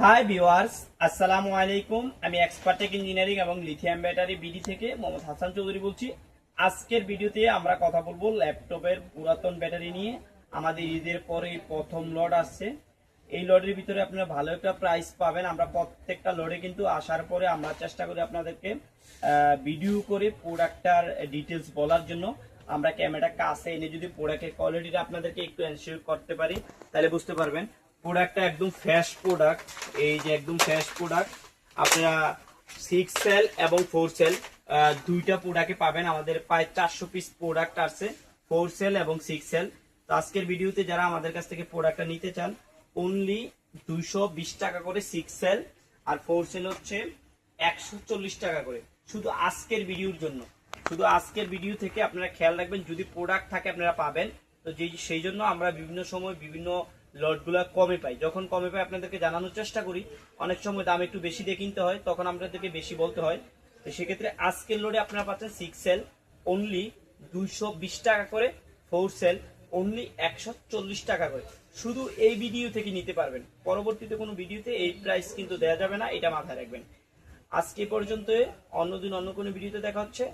Hi viewers, আসসালামু আলাইকুম। আমি এক্সপার্টেক ইঞ্জিনিয়ারিং এবং লিথিয়াম ব্যাটারি বিডি থেকে মোহাম্মদ হাসান চৌধুরী বলছি। আজকের ভিডিওতে আমরা কথা বলবো ল্যাপটপের পুরাতন ব্যাটারি নিয়ে। আমাদের ঈদের পরে প্রথম লট আসছে। এই লটের ভিতরে আপনারা ভালো একটা প্রাইস পাবেন। আমরা প্রত্যেকটা লটে কিন্তু আসার পরে আমরা চেষ্টা করি আপনাদেরকে ভিডিও করে প্রোডাক্টটার ডিটেলস বলার জন্য। আমরা ক্যামেরাটা কাছে এনে যদি প্রোডাক্টের কোয়ালিটিটা আপনাদেরকে একটু এনশিওর করতে পারি তাহলে বুঝতে পারবেন প্রোডাক্টটা একদম ফ্রেশ প্রোডাক্ট। এই যে একদম ফ্রেশ প্রোডাক্ট আপনারা 6 সেল এবং 4 সেল দুইটা প্রোডাক্টে পাবেন। আমাদের প্রায় 400 পিস প্রোডাক্ট আছে 4 সেল এবং 6 সেল। তো আজকের ভিডিওতে যারা আমাদের কাছ থেকে প্রোডাক্টটা নিতে চান অনলি 220 টাকা করে 6 সেল, আর 4 সেল হচ্ছে 140 টাকা করে। শুধু আজকের ভিডিওর জন্য, শুধু আজকের ভিডিও থেকে আপনারা খেয়াল রাখবেন যদি প্রোডাক্ট থাকে আপনারা পাবেন। তো সেই জন্য আমরা বিভিন্ন সময় বিভিন্ন লটগুলো কমে পাই। যখন কমে পাই আপনাদেরকে জানানোর চেষ্টা করি। অনেক সময় দাম একটু বেশি দিয়ে কিনতে হয়, তখন আপনাদেরকে বেশি বলতে হয়। তো সেক্ষেত্রে আজকের লোডে আপনারা পাচ্ছেন 6 সেল অনলি 220 টাকা করে, 4 সেল অনলি 140 টাকা করে। শুধু এই ভিডিও থেকে নিতে পারবেন, পরবর্তীতে কোনো ভিডিওতে এই প্রাইস কিন্তু দেওয়া যাবে না, এটা মাথায় রাখবেন। আজকে পর্যন্ত, অন্যদিন অন্য কোনো ভিডিওতে দেখা হচ্ছে।